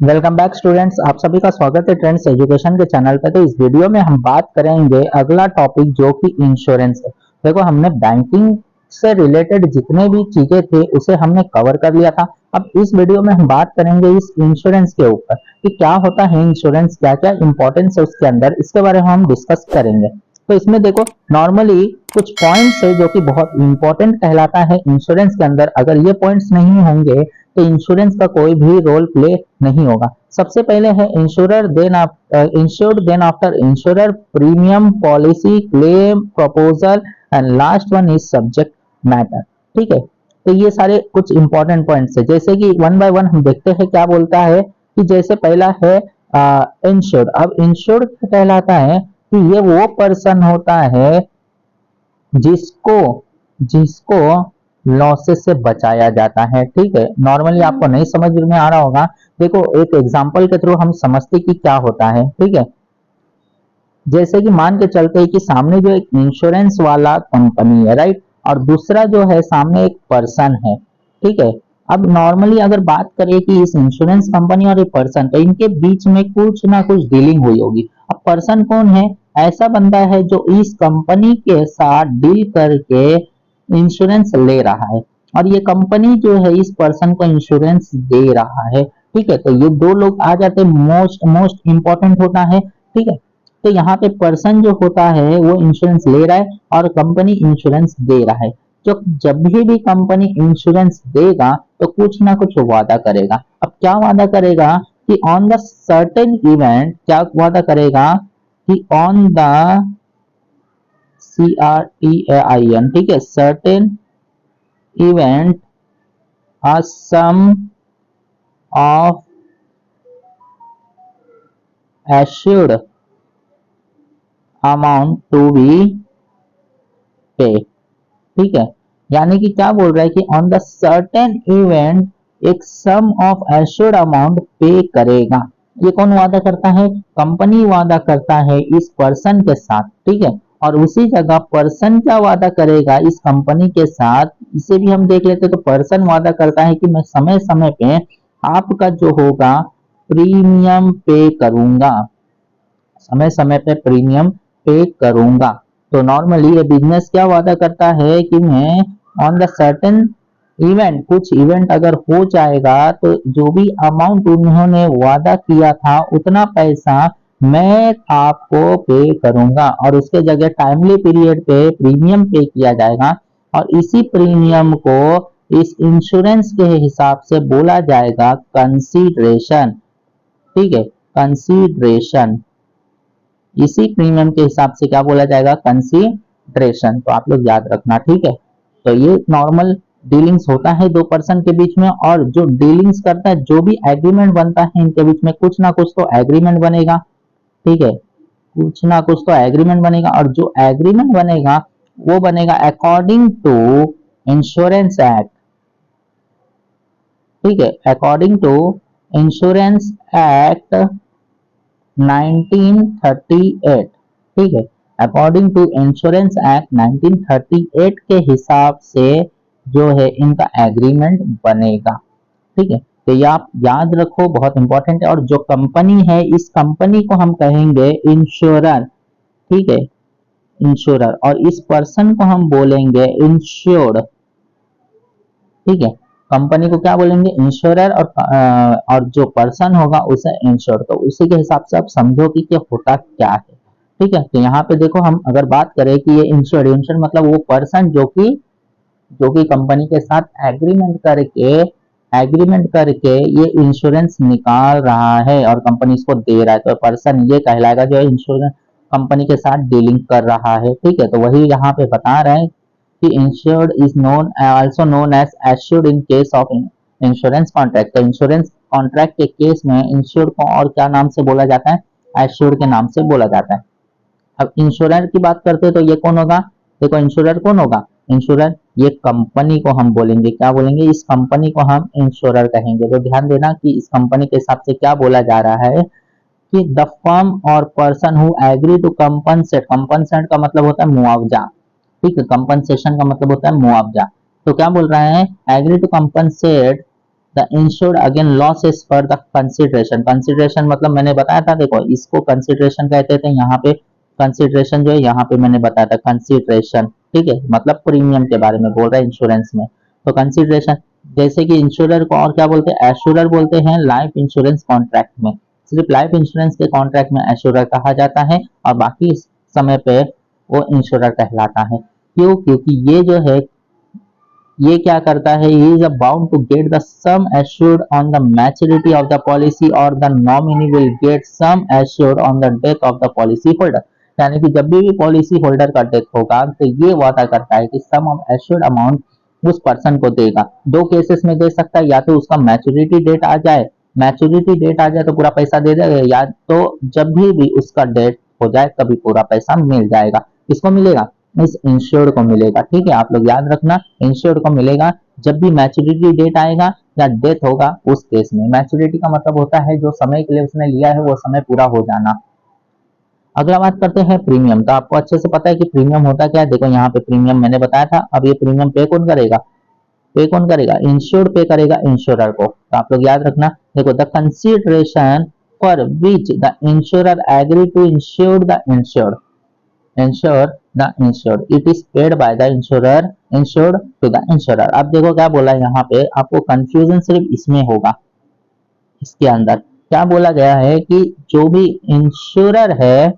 Welcome back students, आप सभी का स्वागत है ट्रेंड्स एजुकेशन के चैनल पे। तो इस वीडियो में हम बात करेंगे अगला टॉपिक जो कि इंश्योरेंस है। देखो, हमने बैंकिंग से रिलेटेड जितने भी चीजें थे उसे हमने कवर कर लिया था। अब इस वीडियो में हम बात करेंगे इस इंश्योरेंस के ऊपर कि क्या होता है इंश्योरेंस, क्या क्या इंपॉर्टेंस है उसके अंदर, इसके बारे में हम डिस्कस करेंगे। तो इसमें देखो, नॉर्मली कुछ पॉइंट्स है जो कि बहुत इंपॉर्टेंट कहलाता है इंश्योरेंस के अंदर। अगर ये पॉइंट्स नहीं होंगे तो इंश्योरेंस का कोई भी रोल प्ले नहीं होगा। सबसे पहले है insurer then insured then after insurer, premium, policy, claim, proposal and last one is subject matter. ठीक है, तो ये सारे कुछ इंपॉर्टेंट पॉइंट्स है। जैसे कि वन बाय वन हम देखते हैं क्या बोलता है कि जैसे पहला है इंश्योर्ड। अब इंश्योर्ड कहलाता है कि ये वो पर्सन होता है जिसको जिसको लॉसेस से बचाया जाता है। ठीक है, नॉर्मली आपको नहीं समझ में आ रहा होगा। देखो, एक एग्जांपल के थ्रू हम समझते कि क्या होता है। ठीक है, जैसे कि मान के चलते हैं कि सामने जो एक इंश्योरेंस वाला कंपनी है, राइट, और दूसरा जो है सामने एक पर्सन है। ठीक है, अब नॉर्मली अगर बात करें कि इस इंश्योरेंस कंपनी और एक पर्सन, तो इनके बीच में कुछ ना कुछ डीलिंग हुई होगी। अब पर्सन कौन है? ऐसा बंदा है जो इस कंपनी के साथ डील करके इंश्योरेंस ले रहा है, और ये कंपनी जो है इस पर्सन को इंश्योरेंस दे रहा है। ठीक है, तो ये दो लोग आ जाते हैं, मोस्ट मोस्ट इंपॉर्टेंट होता है। ठीक है, तो यहाँ पे पर्सन जो होता है वो इंश्योरेंस ले रहा है और कंपनी इंश्योरेंस दे रहा है। तो जब भी कंपनी इंश्योरेंस देगा तो कुछ ना कुछ वादा करेगा। अब क्या वादा करेगा कि ऑन द सर्टेन इवेंट, क्या वादा करेगा कि ऑन द CRTAIN, ठीक है, certain event a sum of assured amount to be paid। ठीक है, यानी कि क्या बोल रहा है कि ऑन द सर्टेन इवेंट एक सम ऑफ एश्योर्ड अमाउंट पे करेगा। ये कौन वादा करता है? कंपनी वादा करता है इस पर्सन के साथ। ठीक है, और उसी जगह पर्सन क्या वादा करेगा इस कंपनी के साथ, इसे भी हम देख लेते। तो पर्सन वादा करता है कि मैं समय समय पे आपका जो होगा प्रीमियम पे करूंगा, समय समय पे प्रीमियम पे करूंगा। तो नॉर्मली ये बिजनेस क्या वादा करता है कि मैं ऑन द सर्टेन इवेंट, कुछ इवेंट अगर हो जाएगा तो जो भी अमाउंट उन्होंने वादा किया था उतना पैसा मैं आपको पे करूंगा, और उसके जगह टाइमली पीरियड पे प्रीमियम पे किया जाएगा, और इसी प्रीमियम को इस इंश्योरेंस के हिसाब से बोला जाएगा कंसीडरेशन। ठीक है, कंसीडरेशन, इसी प्रीमियम के हिसाब से क्या बोला जाएगा? कंसीडरेशन। तो आप लोग याद रखना। ठीक है, तो ये नॉर्मल डीलिंग्स होता है दो पर्सन के बीच में, और जो डीलिंग्स करता है, जो भी एग्रीमेंट बनता है इनके बीच में, कुछ ना कुछ तो एग्रीमेंट बनेगा। ठीक है, कुछ ना कुछ तो एग्रीमेंट बनेगा, और जो एग्रीमेंट बनेगा वो बनेगा अकॉर्डिंग टू इंश्योरेंस एक्ट। ठीक है, अकॉर्डिंग टू इंश्योरेंस एक्ट 1938। ठीक है, अकॉर्डिंग टू इंश्योरेंस एक्ट 1938 के हिसाब से जो है इनका एग्रीमेंट बनेगा। ठीक है, तो ये आप याद रखो, बहुत इंपॉर्टेंट है। और जो कंपनी है इस कंपनी को हम कहेंगे इंश्योरर। ठीक है, इंश्योरर, और इस पर्सन को हम बोलेंगे इंश्योर्ड। ठीक है, कंपनी को क्या बोलेंगे? इंश्योरर, और जो पर्सन होगा उसे इंश्योर्ड। तो उसी के हिसाब से आप समझो कि क्या होता क्या है। ठीक है, तो यहाँ पे देखो, हम अगर बात करें कि ये इंश्योर्ड, इंश्योर्ड मतलब वो पर्सन जो कि कंपनी के साथ एग्रीमेंट करके ये इंश्योरेंस निकाल रहा है और कंपनी इसको दे रहा है, तो पर्सन ये कहलाएगा जो इंश्योरेंस कंपनी के साथ डीलिंग कर रहा है। ठीक है, तो वही यहाँ पे बता रहे हैं कि insured is known also known as assured in case of insurance contract. तो इंश्योरेंस कॉन्ट्रैक्ट के केस में इंश्योर्ड को और क्या नाम से बोला जाता है? एश्योर्ड के नाम से बोला जाता है। अब इंश्योरर की बात करते हैं तो ये कौन होगा? देखो, इंश्योरर कौन होगा? इंश्योरर ये कंपनी को हम बोलेंगे, क्या बोलेंगे? इस कंपनी को हम इंश्योरर कहेंगे। तो ध्यान देना कि इस कंपनी के हिसाब से क्या बोला जा रहा है कि द फर्म और person who agree to compensate, compensate का मतलब होता है मुआवजा। ठीक है, कंपनसेशन का मतलब होता है मुआवजा। तो क्या बोल रहा है? Agree to compensate the insured again losses for the consideration. Consideration मतलब मैंने बताया था, देखो इसको कंसिडरेशन कहते थे, यहाँ पे कंसिडरेशन जो है यहाँ पे मैंने बताया था कंसिडरेशन, ठीक है, मतलब प्रीमियम के बारे में बोल रहा है इंश्योरेंस में। तो कंसिडरेशन, जैसे कि इंश्योरर को और क्या बोलते हैं, एश्योरर बोलते हैं लाइफ इंश्योरेंस कॉन्ट्रैक्ट में। सिर्फ लाइफ इंश्योरेंस के कॉन्ट्रैक्ट में एश्योरर कहा जाता है और बाकी समय पे वो इंश्योरर कहलाता है। क्यों? क्योंकि ये जो है ये क्या करता है, he is bound to get the sum assured on the maturity of the policy or the nominee will get sum assured on the death of the policy holder। यानी कि जब भी पॉलिसी होल्डर का डेथ होगा तो ये वादा करता है कि सम ऑफ एश्योर्ड अमाउंट उस पर्सन को देगा। दो केसेस में दे सकता है, या तो उसका मैच्योरिटी डेट आ जाए, मैच्योरिटी डेट आ जाए तो पूरा पैसा दे देगा, या तो जब भी उसका डेथ हो जाए तभी पूरा पैसा मिल जाएगा। किसको मिलेगा? इस इंश्योर्ड को मिलेगा। ठीक है, आप लोग याद रखना, इंश्योर्ड को मिलेगा जब भी मैच्योरिटी डेट आएगा या डेथ होगा उस केस में। मैच्योरिटी का मतलब होता है जो समय के लिए उसने लिया है वो समय पूरा हो जाना। अगला बात करते हैं प्रीमियम। तो आपको अच्छे से पता है कि प्रीमियम होता क्या है। देखो यहाँ पे प्रीमियम मैंने बताया था। अब ये प्रीमियम पे कौन करेगा? पे कौन करेगा? इंश्योर्ड पे करेगा इंश्योरर को। तो आप लोग याद रखना, देखो the consideration for which the insurer agree to insure the insured, insure the insured, it is paid by the insurer insured to the insurer. अब देखो क्या बोला यहाँ पे, आपको कंफ्यूजन सिर्फ इसमें होगा। इसके अंदर क्या बोला गया है कि जो भी इंश्योरर है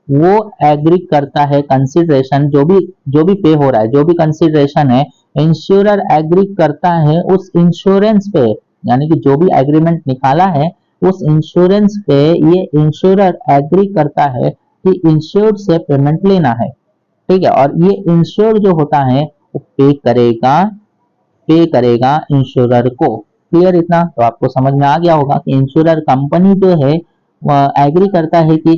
वो एग्री करता है, कंसिडरेशन जो भी पे हो रहा है, जो भी कंसिडरेशन है इंश्योरर एग्री करता है उस इंश्योरेंस पे, यानी कि जो भी एग्रीमेंट निकाला है उस इंश्योरेंस पे ये इंश्योरर एग्री करता है कि इंश्योर्ड से पेमेंट लेना है। ठीक है, और ये इंश्योर्ड जो होता है वो पे करेगा इंश्योरर को। क्लियर इतना? तो आपको समझ में आ गया होगा कि इंश्योरर कंपनी जो है एग्री करता है कि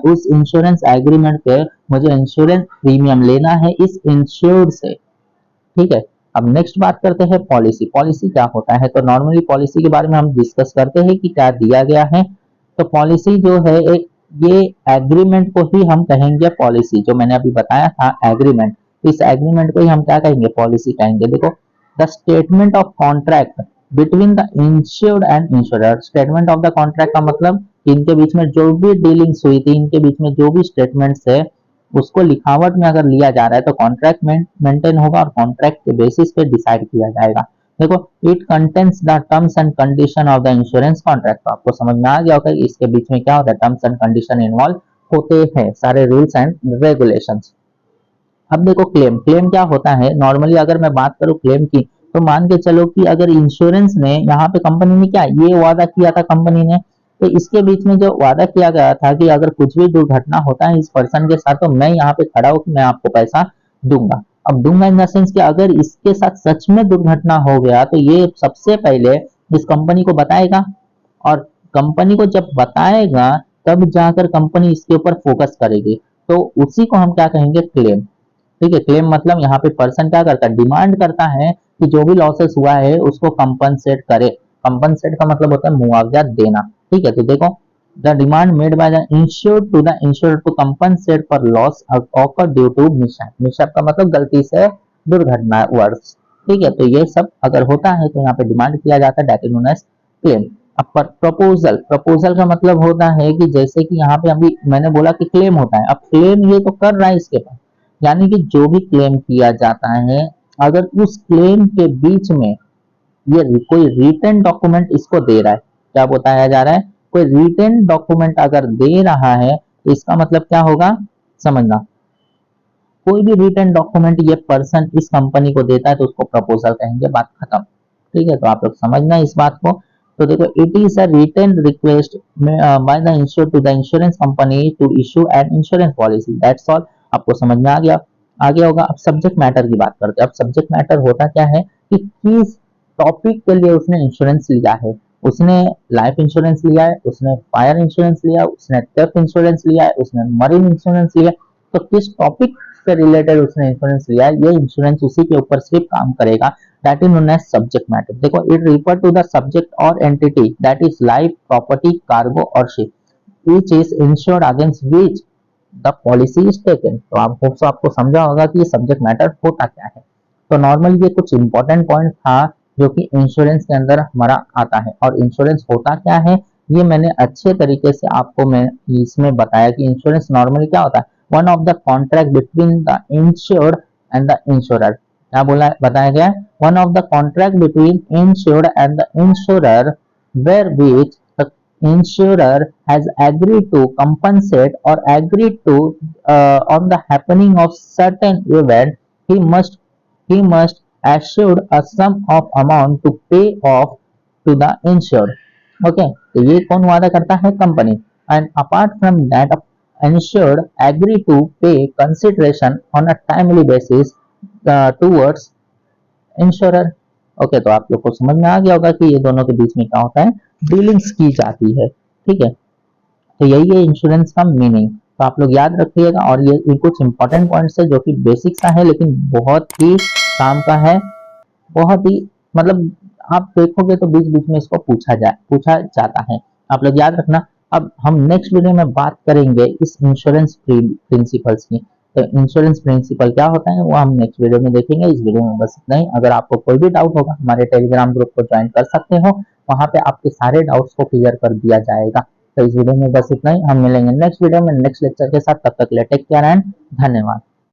उस इंश्योरेंस एग्रीमेंट पे मुझे इंश्योरेंस प्रीमियम लेना है इस इंश्योर्ड से। ठीक है, अब नेक्स्ट बात करते हैं पॉलिसी। पॉलिसी क्या होता है? तो नॉर्मली पॉलिसी के बारे में हम डिस्कस करते हैं कि क्या दिया गया है। तो पॉलिसी जो है एक ये एग्रीमेंट को ही हम कहेंगे पॉलिसी। जो मैंने अभी बताया था एग्रीमेंट, इस एग्रीमेंट को ही हम क्या कहेंगे? पॉलिसी कहेंगे। देखो the statement of contract between the insured and insurer. Statement of the contract का मतलब इनके बीच में जो भी डीलिंग्स हुई थी, इनके बीच में जो भी स्टेटमेंट्स है उसको लिखावट में अगर लिया जा रहा है तो कॉन्ट्रैक्ट मेंटेन होगा और कॉन्ट्रैक्ट के बेसिस पे डिसाइड किया जाएगा। देखो it contains the terms and condition of the insurance contract. तो आपको समझ में आ गया होगा कि इसके बीच में क्या होता है, टर्म्स एंड कंडीशन इन्वॉल्व होते हैं, सारे रूल्स एंड रेगुलेशंस। अब देखो क्लेम, क्लेम क्या होता है? नॉर्मली अगर मैं बात करूं क्लेम की, तो मान के चलो कि अगर इंश्योरेंस ने यहाँ पे कंपनी ने क्या ये वादा किया था कंपनी ने, तो इसके बीच में जो वादा किया गया था कि अगर कुछ भी दुर्घटना होता है इस पर्सन के साथ तो मैं यहाँ पे खड़ा हूँ, मैं आपको पैसा दूंगा। अब दूंगा इन द सेंस कि अगर इसके साथ सच में दुर्घटना हो गया तो ये सबसे पहले इस कंपनी को बताएगा, और कंपनी को जब बताएगा तब जाकर कंपनी इसके ऊपर फोकस करेगी। तो उसी को हम क्या कहेंगे? क्लेम। ठीक है, क्लेम मतलब यहाँ पे पर्सन क्या करता है? डिमांड करता है कि जो भी लॉसेस हुआ है उसको कंपनसेट करे। कंपनसेट का मतलब होता है मुआवजा देना। ठीक है, तो देखो the demand made by the insured to the insured to compensate for loss occur due to mishap. Mishap का मतलब गलती से दुर्घटना वर्ष। ठीक है, तो ये सब अगर होता है तो यहाँ पे डिमांड किया जाता है, that is known as claim. अब प्रपोजल, प्रपोजल का मतलब होता है कि जैसे कि यहाँ पे अभी मैंने बोला कि क्लेम होता है, अब क्लेम ये तो कर रहा है इसके पास, यानी कि जो भी क्लेम किया जाता है अगर उस क्लेम के बीच में ये कोई रिटन डॉक्यूमेंट इसको दे रहा है, क्या बताया जा रहा है? कोई रिटन डॉक्यूमेंट अगर दे रहा है तो इसका मतलब क्या होगा समझना। कोई भी रिटन डॉक्यूमेंट ये पर्सन इस कंपनी को देता है तो उसको प्रपोजल कहेंगे, बात खत्म। ठीक है, तो आप लोग समझना इस बात को। तो देखो it is a written request by the insure to the insurance company to issue an insurance policy, that's all. आपको समझ में आ गया, आगे होगा। अब सब्जेक्ट मैटर की बात करते हैं। अब सब्जेक्ट मैटर होता क्या है कि किस टॉपिक के लिए उसने इंश्योरेंस लिया है। उसने लाइफ इंश्योरेंस लिया है, उसने फायर इंश्योरेंस लिया, उसने थेफ्ट इंश्योरेंस लिया है, उसने मरीन इंश्योरेंस लिया, तो किस टॉपिक से रिलेटेड उसने इंश्योरेंस लिया है, ये इंश्योरेंस उसी के ऊपर सिर्फ काम करेगा, that is known as subject matter. देखो it refer to the subject और entity that is life, property, cargo और ship which is insured against which the policy is taken। तो आपको समझा होगा कि ये सब्जेक्ट मैटर होता क्या है। तो नॉर्मली ये कुछ इंपॉर्टेंट पॉइंट था जो कि इंश्योरेंस के अंदर हमारा आता है। और इंश्योरेंस होता क्या है ये मैंने अच्छे तरीके से आपको मैं इसमें बताया कि इंश्योरेंस नॉर्मली क्या होता है, one of the contract between the insured and the insurer. क्या बोला बताया गया है, one of the contract between insured and the insurer where which insurer has agreed to compensate or agreed to on the happening of certain event, he must he must assured a sum of amount to pay off to the insured. Okay, तो ये कौन वादा करता है, company. And apart from that insured agree to pay consideration on a timely basis towards insurer. Okay, तो आप लोग को समझ में आ गया होगा कि ये दोनों के बीच में क्या होता है, डीलिंग्स की जाती है। ठीक है, तो यही है इंश्योरेंस का मीनिंग। तो आप लोग याद रखिएगा, और ये कुछ इंपॉर्टेंट पॉइंट्स है जो कि बेसिक सा है लेकिन बहुत ही काम का है, बहुत ही मतलब आप देखोगे तो बीच बीच में इसको पूछा जाता है। आप लोग याद रखना। अब हम नेक्स्ट वीडियो में बात करेंगे इस इंश्योरेंस प्रिंसिपल्स की। तो इंश्योरेंस प्रिंसिपल क्या होता है वो हम नेक्स्ट वीडियो में देखेंगे। इस वीडियो में बस इतना ही। अगर आपको कोई भी डाउट होगा हमारे टेलीग्राम ग्रुप को ज्वाइन कर सकते हो, वहां पे आपके सारे डाउट्स को क्लियर कर दिया जाएगा। तो इस वीडियो में बस इतना ही। हम मिलेंगे नेक्स्ट वीडियो में नेक्स्ट लेक्चर के साथ। तब तक के लिए टेक केयर एंड धन्यवाद।